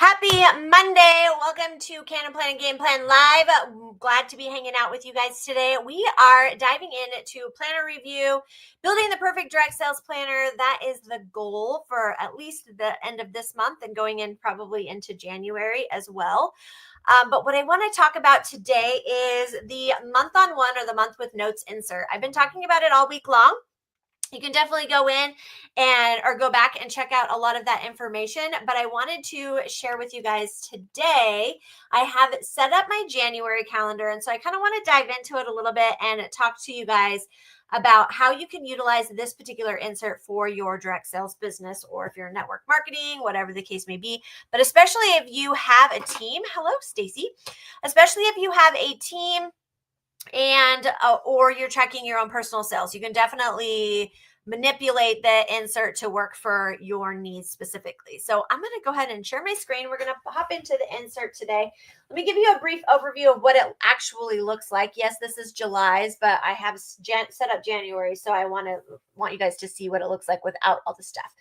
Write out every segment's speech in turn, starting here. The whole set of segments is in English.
Happy Monday. Welcome to Cannon Plan and Game Plan Live. Glad to be hanging out with you guys today. We are diving into planner review, building the perfect direct sales planner. That is the goal for at least the end of this month and going in probably into January as well. But what I want to talk about today is the month on one or the month with notes insert. I've been talking about it all week long. You can definitely go in or go back and check out a lot of that information. But I wanted to share with you guys today, I have set up my January calendar. And so I kind of want to dive into it a little bit and talk to you guys about how you can utilize this particular insert for your direct sales business, or if you're in network marketing, whatever the case may be. But especially if you have a team, hello, Stacy, especially if you have a team and or you're tracking your own personal sales, you can definitely manipulate the insert to work for your needs specifically. So I'm going to go ahead and share my screen. We're going to hop into the insert today. Let me give you a brief overview of what it actually looks like. Yes, this is July's, but I have set up January, so I want you guys to see what it looks like without all the stuff.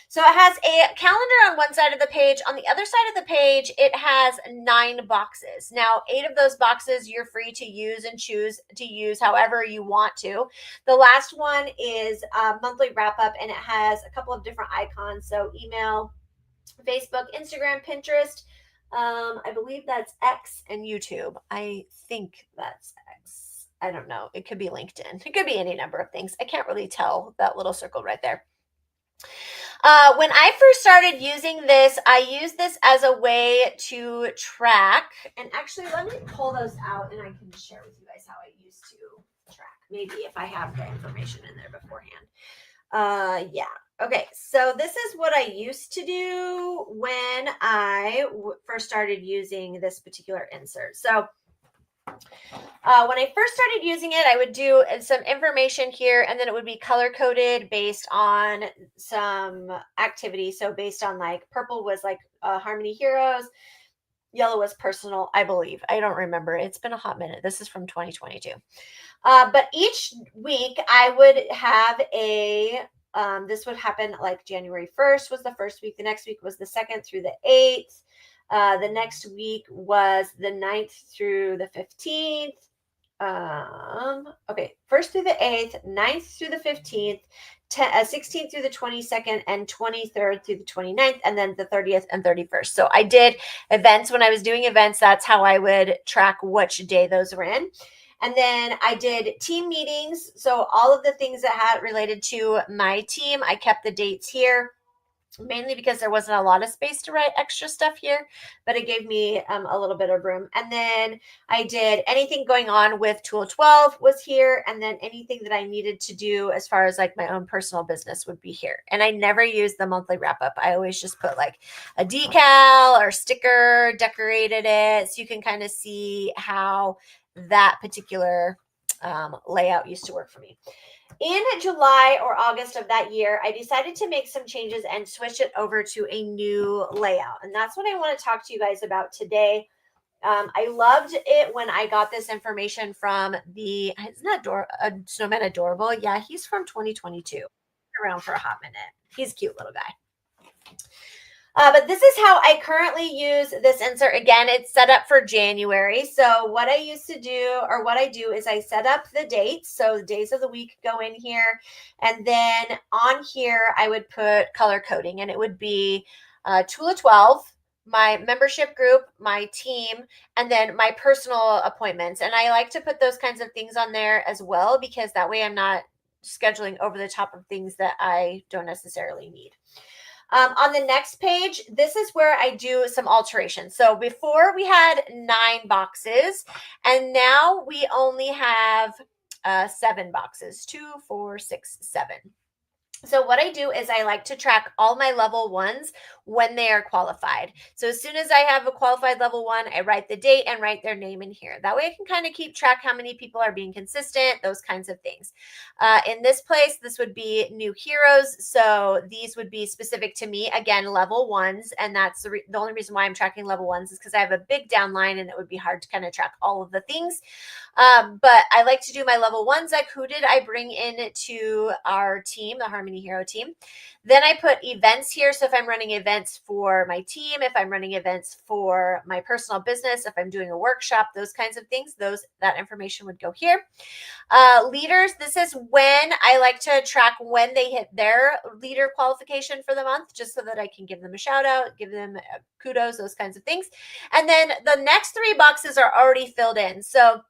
So it has a calendar on one side of the page. On the other side of the page, it has 9 boxes. Now, 8 of those boxes you're free to use and choose to use however you want to. The last one is a monthly wrap up, and it has a couple of different icons. So email, Facebook, Instagram, Pinterest. I believe that's X, and YouTube. I think that's X. I don't know. It could be LinkedIn. It could be any number of things. I can't really tell that little circle right there. When I first started using this, I used this as a way to track. And actually, let me pull those out and I can share with you guys how I used to track. Maybe if I have the information in there beforehand. Yeah. Okay. So this is what I used to do when I first started using this particular insert. So when I first started using it, I would do some information here, and then it would be color coded based on some activity. So based on, like, purple was like Harmony Heroes, yellow was personal, I believe. I don't remember. It's been a hot minute. This is from 2022. But each week I would have this would happen like January 1st was the first week. The next week was the 2nd through the 8th. The next week was the 9th through the 15th. Okay, 1st through the 8th, 9th through the 15th, 16th through the 22nd, and 23rd through the 29th, and then the 30th and 31st. So I did events. When I was doing events, that's how I would track which day those were in. And then I did team meetings. So all of the things that had related to my team, I kept the dates here, mainly because there wasn't a lot of space to write extra stuff here, but it gave me a little bit of room. And then I did anything going on with Tool 12 was here. And then anything that I needed to do as far as like my own personal business would be here. And I never used the monthly wrap up. I always just put like a decal or sticker, decorated it. So you can kind of see how that particular layout used to work for me. In July or August of that year, I decided to make some changes and switch it over to a new layout. And that's what I want to talk to you guys about today. I loved it when I got this information from isn't that Snowman Adorable? Yeah, he's from 2022. Around for a hot minute. He's a cute little guy. But this is how I currently use this insert. Again, it's set up for January. So what I used to do, or what I do, is I set up the dates. So the days of the week go in here. And then on here, I would put color coding. And it would be Tool of 12, my membership group, my team, and then my personal appointments. And I like to put those kinds of things on there as well, because that way I'm not scheduling over the top of things that I don't necessarily need. On the next page, this is where I do some alterations. So before we had 9 boxes, and now we only have 7 boxes, 2, 4, 6, 7. So what I do is I like to track all my level 1s when they are qualified. So as soon as I have a qualified level 1, I write the date and write their name in here. That way I can kind of keep track how many people are being consistent, those kinds of things. In this place, this would be new heroes. So these would be specific to me, again, level 1s. And that's the only reason why I'm tracking level 1s is because I have a big downline and it would be hard to kind of track all of the things. But I like to do my level 1s, like who did I bring in to our team, the Harmony Harmony Hero team. Then I put events here. So if I'm running events for my team, if I'm running events for my personal business, if I'm doing a workshop, those kinds of things, that information would go here. Leaders, this is when I like to track when they hit their leader qualification for the month, just so that I can give them a shout out, give them kudos, those kinds of things. And then the next 3 boxes are already filled in. So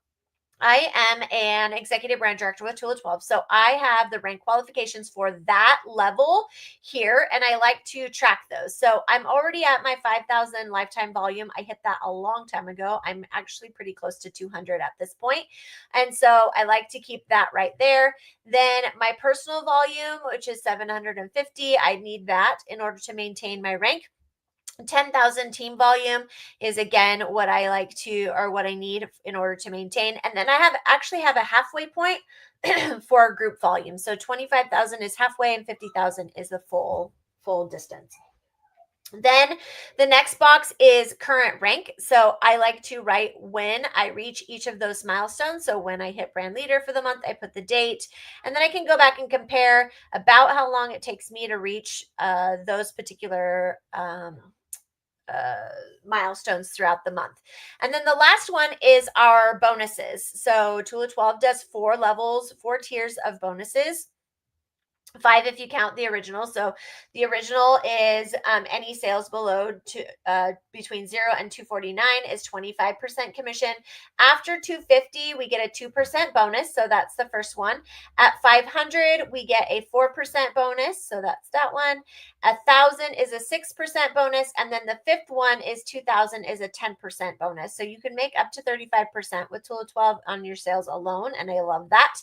I am an executive brand director with Tool of 12. So I have the rank qualifications for that level here, and I like to track those. So I'm already at my 5,000 lifetime volume. I hit that a long time ago. I'm actually pretty close to 200 at this point. And so I like to keep that right there. Then my personal volume, which is 750, I need that in order to maintain my rank. 10,000 team volume is again what I like to, or what I need in order to maintain. And then I actually have a halfway point for group volume. So 25,000 is halfway and 50,000 is the full distance. Then the next box is current rank. So I like to write when I reach each of those milestones. So when I hit brand leader for the month, I put the date, and then I can go back and compare about how long it takes me to reach those particular milestones throughout the month. And then the last one is our bonuses. So Tool of 12 does 4 levels, 4 tiers of bonuses. 5 if you count the original. So the original is any sales below between 0 and 249 is 25% commission. After 250, we get a 2% bonus. So that's the first one. At 500, we get a 4% bonus. So that's that one. 1,000 is a 6% bonus. And then the fifth one is 2,000 is a 10% bonus. So you can make up to 35% with Tool of 12 on your sales alone. And I love that.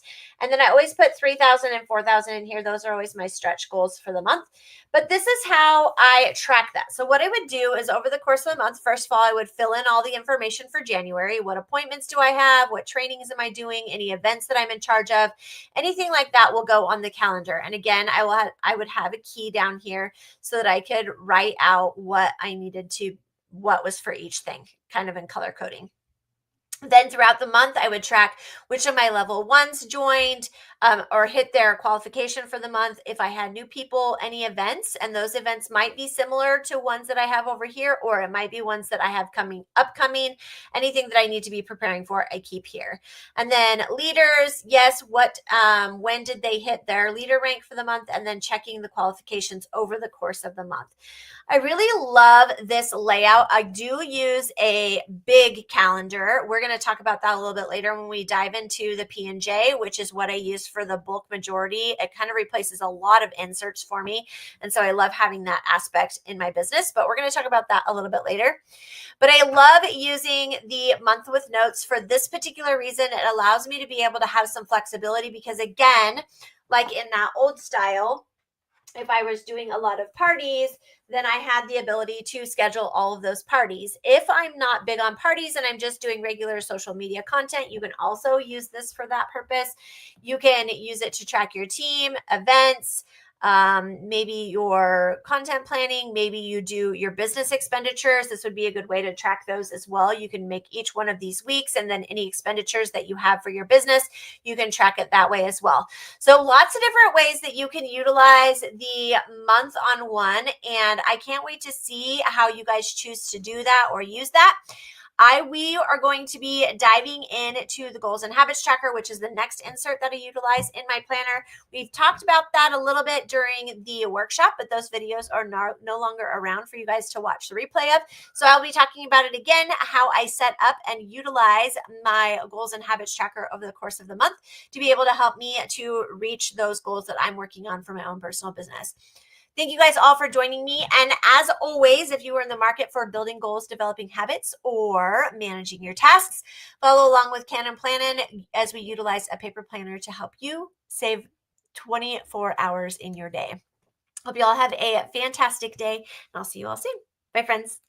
And then I always put 3,000 and 4,000 in here. Those are always my stretch goals for the month. But this is how I track that. So what I would do is over the course of the month, first of all, I would fill in all the information for January. What appointments do I have? What trainings am I doing? Any events that I'm in charge of? Anything like that will go on the calendar. And again, I would have a key down here so that I could write out what I needed to, what was for each thing, kind of in color coding. Then throughout the month, I would track which of my level ones joined or hit their qualification for the month. If I had new people, any events, and those events might be similar to ones that I have over here, or it might be ones that I have upcoming. Anything that I need to be preparing for, I keep here. And then leaders, yes, when did they hit their leader rank for the month, and then checking the qualifications over the course of the month. I really love this layout. I do use a big calendar. We're going to talk about that a little bit later when we dive into the P&J, which is what I use for the bulk majority. It kind of replaces a lot of inserts for me. And so I love having that aspect in my business, but we're going to talk about that a little bit later. But I love using the month with notes for this particular reason. It allows me to be able to have some flexibility because, again, like in that old style, if I was doing a lot of parties, then I had the ability to schedule all of those parties. If I'm not big on parties and I'm just doing regular social media content, you can also use this for that purpose. You can use it to track your team, events, maybe your content planning, maybe you do your business expenditures. This would be a good way to track those as well. You can make each one of these weeks, and then any expenditures that you have for your business, you can track it that way as well. So lots of different ways that you can utilize the month on one, and I can't wait to see how you guys choose to do that or use that. We are going to be diving into the goals and habits tracker, which is the next insert that I utilize in my planner. We've talked about that a little bit during the workshop, but those videos are no longer around for you guys to watch the replay of. So I'll be talking about it again, how I set up and utilize my goals and habits tracker over the course of the month to be able to help me to reach those goals that I'm working on for my own personal business. Thank you guys all for joining me. And as always, if you are in the market for building goals, developing habits, or managing your tasks, follow along with Cannon Planning as we utilize a paper planner to help you save 24 hours in your day. Hope you all have a fantastic day, and I'll see you all soon. Bye, friends.